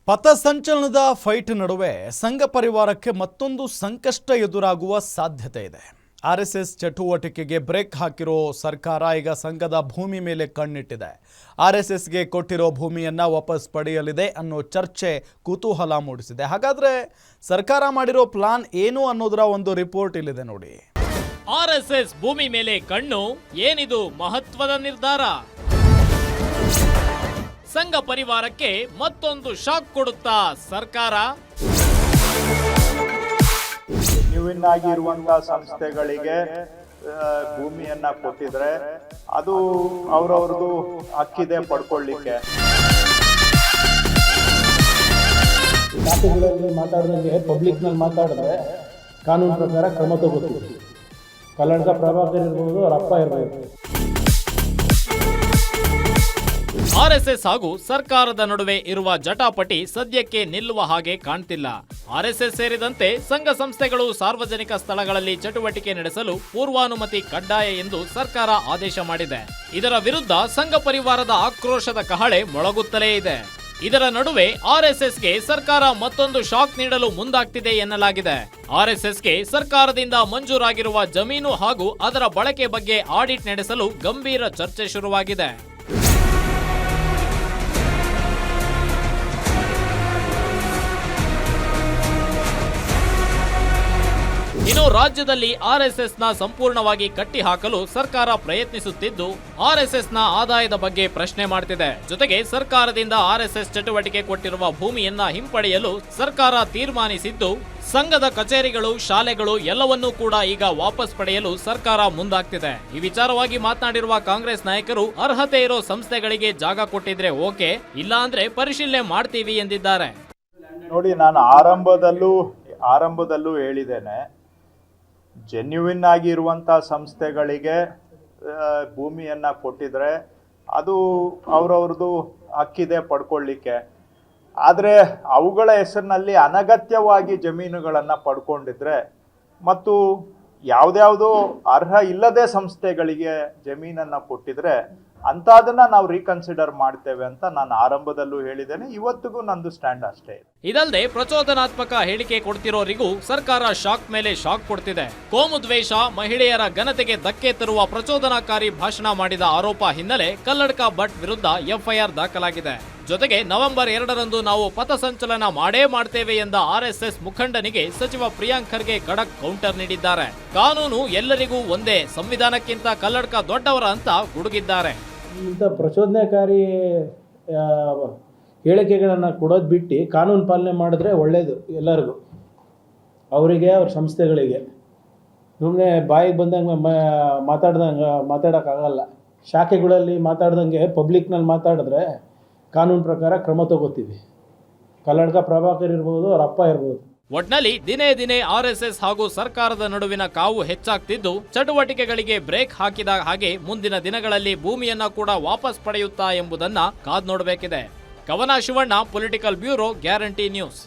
ಪಥಸಂಚಲನದ fight ನಡುವೆ ಸಂಘ ಪರಿವಾರಕ್ಕೆ ಮತ್ತೊಂದು ಸಂಕಷ್ಟ ಎದುರಾಗುವ ಸಾಧ್ಯತೆ ಇದೆ. ಆರ್ಎಸ್ಎಸ್ ಚಟುವಟಿಕೆಗೆ ಬ್ರೇಕ್ ಹಾಕಿರೋ ಸರ್ಕಾರ ಈಗ ಸಂಘದ ಭೂಮಿ ಮೇಲೆ ಕಣ್ಣಿಟ್ಟಿದೆ. ಆರ್ಎಸ್ಎಸ್ಗೆ ಕೊಟ್ಟಿರೋ ಭೂಮಿಯನ್ನ ವಾಪಸ್ ಪಡೆಯಲಿದೆ ಅನ್ನೋ ಚರ್ಚೆ ಕುತೂಹಲ ಮೂಡಿಸಿದೆ. ಹಾಗಾದ್ರೆ ಸರ್ಕಾರ ಮಾಡಿರೋ ಪ್ಲಾನ್ ಏನು ಅನ್ನೋದರ ಒಂದು ರಿಪೋರ್ಟ್ ಇಲ್ಲಿದೆ ನೋಡಿ. ಆರ್ಎಸ್ಎಸ್ ಭೂಮಿ ಮೇಲೆ ಕಣ್ಣು, ಏನಿದು ಮಹತ್ವದ ನಿರ್ಧಾರ? ಸಂಘ ಪರಿವಾರಕ್ಕೆ ಮತ್ತೊಂದು ಶಾಕ್ ಕೊಡುತ್ತಾ ಸರ್ಕಾರ? ಆಗಿರುವಂತಹ ಸಂಸ್ಥೆಗಳಿಗೆ ಭೂಮಿಯನ್ನ ಕೊಟ್ಟಿದ್ರೆ ಅದು ಅವ್ರವ್ರದ್ದು ಹಕ್ಕಿದೆ ಪಡ್ಕೊಳ್ಳಿಕ್ಕೆ. ಶಾಖೆಗಳಲ್ಲಿ ಮಾತಾಡಿದಂಗೆ ಪಬ್ಲಿಕ್ ನಲ್ಲಿ ಮಾತಾಡಿದ್ರೆ ಕಾನೂನು ಪ್ರಕಾರ ಕ್ರಮ ತಗೋತೀವಿ. ಕಲ್ಲಡ್ಕ ಪ್ರಭಾಕರ್ ಇರ್ಬೋದು, ಅವ್ರ ಅಪ್ಪ ಇರ್ಬೋದು. ಆರ್ಎಸ್ಎಸ್ ಹಾಗೂ ಸರ್ಕಾರದ ನಡುವೆ ಇರುವ ಜಟಾಪಟಿ ಸದ್ಯಕ್ಕೆ ನಿಲ್ಲುವ ಹಾಗೆ ಕಾಣ್ತಿಲ್ಲ. ಆರ್ಎಸ್ಎಸ್ ಸೇರಿದಂತೆ ಸಂಘ ಸಂಸ್ಥೆಗಳು ಸಾರ್ವಜನಿಕ ಸ್ಥಳಗಳಲ್ಲಿ ಚಟುವಟಿಕೆ ನಡೆಸಲು ಪೂರ್ವಾನುಮತಿ ಕಡ್ಡಾಯ ಎಂದು ಸರ್ಕಾರ ಆದೇಶ ಮಾಡಿದೆ. ಇದರ ವಿರುದ್ಧ ಸಂಘ ಪರಿವಾರದ ಆಕ್ರೋಶದ ಕಹಳೆ ಮೊಳಗುತ್ತಲೇ ಇದೆ. ಇದರ ನಡುವೆ ಆರ್ಎಸ್ಎಸ್ಗೆ ಸರ್ಕಾರ ಮತ್ತೊಂದು ಶಾಕ್ ನೀಡಲು ಮುಂದಾಗ್ತಿದೆ ಎನ್ನಲಾಗಿದೆ. ಆರ್ಎಸ್ಎಸ್ಗೆ ಸರ್ಕಾರದಿಂದ ಮಂಜೂರಾಗಿರುವ ಜಮೀನು ಹಾಗೂ ಅದರ ಬಳಕೆ ಬಗ್ಗೆ ಆಡಿಟ್ ನಡೆಸಲು ಗಂಭೀರ ಚರ್ಚೆ ಶುರುವಾಗಿದೆ. ಇನ್ನು ರಾಜ್ಯದಲ್ಲಿ ಆರ್ಎಸ್ಎಸ್ನ ಸಂಪೂರ್ಣವಾಗಿ ಕಟ್ಟಿ ಹಾಕಲು ಸರ್ಕಾರ ಪ್ರಯತ್ನಿಸುತ್ತಿದ್ದು, ಆರ್ಎಸ್ಎಸ್ನ ಆದಾಯದ ಬಗ್ಗೆ ಪ್ರಶ್ನೆ ಮಾಡ್ತಿದೆ. ಜೊತೆಗೆ ಸರ್ಕಾರದಿಂದ ಆರ್ಎಸ್ಎಸ್ ಚಟುವಟಿಕೆ ಕೊಟ್ಟಿರುವ ಭೂಮಿಯನ್ನ ಹಿಂಪಡೆಯಲು ಸರ್ಕಾರ ತೀರ್ಮಾನಿಸಿದ್ದು, ಸಂಘದ ಕಚೇರಿಗಳು, ಶಾಲೆಗಳು ಎಲ್ಲವನ್ನೂ ಕೂಡ ಈಗ ವಾಪಸ್ ಪಡೆಯಲು ಸರ್ಕಾರ ಮುಂದಾಗ್ತಿದೆ. ಈ ವಿಚಾರವಾಗಿ ಮಾತನಾಡಿರುವ ಕಾಂಗ್ರೆಸ್ ನಾಯಕರು, ಅರ್ಹತೆ ಇರೋ ಸಂಸ್ಥೆಗಳಿಗೆ ಜಾಗ ಕೊಟ್ಟಿದ್ರೆ ಓಕೆ, ಇಲ್ಲ ಅಂದ್ರೆ ಪರಿಶೀಲನೆ ಮಾಡ್ತೀವಿ ಎಂದಿದ್ದಾರೆ. ನೋಡಿ, ನಾನು ಆರಂಭದಲ್ಲೂ ಹೇಳಿದ್ದೇನೆ, ಜೆನ್ಯುವಿನ್ ಆಗಿರುವಂತಹ ಸಂಸ್ಥೆಗಳಿಗೆ ಭೂಮಿಯನ್ನ ಕೊಟ್ಟಿದ್ರೆ ಅದು ಅವ್ರವ್ರದ್ದು ಹಕ್ಕಿದೆ ಪಡ್ಕೊಳ್ಳಿಕ್ಕೆ. ಆದರೆ ಅವುಗಳ ಹೆಸರಿನಲ್ಲಿ ಅನಗತ್ಯವಾಗಿ ಜಮೀನುಗಳನ್ನ ಪಡ್ಕೊಂಡಿದ್ರೆ ಮತ್ತು ಯಾವ್ದ್ಯಾವುದೋ ಅರ್ಹ ಇಲ್ಲದೆ ಸಂಸ್ಥೆಗಳಿಗೆ ಜಮೀನನ್ನ ಕೊಟ್ಟಿದ್ರೆ ಅಂತದನ್ನ ನಾವು ರೀಕನ್ಸಿಡರ್ ಮಾಡ್ತೇವೆ ಅಂತ ನಾನು ಆರಂಭದಲ್ಲೂ ಹೇಳಿದ್ದೇನೆ. ಇವತ್ತಿಗೂ ನಂದು ಸ್ಟ್ಯಾಂಡ್ ಅಷ್ಟೇ ಇದೆ. ಇದಲ್ಲದೆ ಪ್ರಚೋದನಾತ್ಮಕ ಹೇಳಿಕೆ ಕೊಡ್ತಿರೋರಿಗೂ ಸರ್ಕಾರ ಶಾಕ್ ಮೇಲೆ ಶಾಕ್ ಕೊಡ್ತಿದೆ. ಕೋಮು ದ್ವೇಷ, ಮಹಿಳೆಯರ ಘನತೆಗೆ ಧಕ್ಕೆ ತರುವ ಪ್ರಚೋದನಾಕಾರಿ ಭಾಷಣ ಮಾಡಿದ ಆರೋಪ ಹಿನ್ನೆಲೆ ಕಲ್ಲಡ್ಕ ಭಟ್ ವಿರುದ್ಧ ಎಫ್ಐಆರ್ ದಾಖಲಾಗಿದೆ. ಜೊತೆಗೆ ನವೆಂಬರ್ 2ರಂದು ನಾವು ಪಥಸಂಚಲನ ಮಾಡೇ ಮಾಡ್ತೇವೆ ಎಂದ ಆರ್ಎಸ್ಎಸ್ ಮುಖಂಡನಿಗೆ ಸಚಿವ ಪ್ರಿಯಾಂಕ್ ಖರ್ಗೆ ಖಡಕ್ ಕೌಂಟರ್ ನೀಡಿದ್ದಾರೆ. ಕಾನೂನು ಎಲ್ಲರಿಗೂ ಒಂದೇ, ಸಂವಿಧಾನಕ್ಕಿಂತ ಕಲ್ಲಡ್ಕ ದೊಡ್ಡವರ ಅಂತ ಗುಡುಗಿದ್ದಾರೆ. ಇಂಥ ಪ್ರಚೋದನಾಕಾರಿ ಹೇಳಿಕೆಗಳನ್ನು ಕೊಡೋದು ಬಿಟ್ಟು ಕಾನೂನು ಪಾಲನೆ ಮಾಡಿದ್ರೆ ಒಳ್ಳೆಯದು ಎಲ್ಲರಿಗೂ, ಅವರಿಗೆ, ಅವ್ರ ಸಂಸ್ಥೆಗಳಿಗೆ. ಸುಮ್ಮನೆ ಬಾಯಿಗೆ ಬಂದಂಗೆ ಮಾತಾಡೋಕ್ಕಾಗಲ್ಲ. ಶಾಖೆಗಳಲ್ಲಿ ಮಾತಾಡ್ದಂಗೆ ಪಬ್ಲಿಕ್ನಲ್ಲಿ ಮಾತಾಡಿದ್ರೆ ಕಾನೂನು ಪ್ರಕಾರ ಕ್ರಮ ತಗೋತೀವಿ. ಕಲ್ಲಡ್ಕ ಪ್ರಭಾಕರ್ ಇರ್ಬೋದು, ಅವ್ರ ಅಪ್ಪ ಇರ್ಬೋದು. ಒಟ್ನಲ್ಲಿ ದಿನೇ ದಿನೇ ಆರ್ಎಸ್ಎಸ್ ಹಾಗೂ ಸರ್ಕಾರದ ನಡುವಿನ ಕಾವು ಹೆಚ್ಚಾಗ್ತಿದ್ದು, ಚಟುವಟಿಕೆಗಳಿಗೆ ಬ್ರೇಕ್ ಹಾಕಿದ ಹಾಗೆ ಮುಂದಿನ ದಿನಗಳಲ್ಲಿ ಭೂಮಿಯನ್ನ ಕೂಡ ವಾಪಸ್ ಪಡೆಯುತ್ತಾ ಎಂಬುದನ್ನ ಕಾದ್ ನೋಡಬೇಕಿದೆ. ಕವನ Shivanna, political bureau, guarantee news.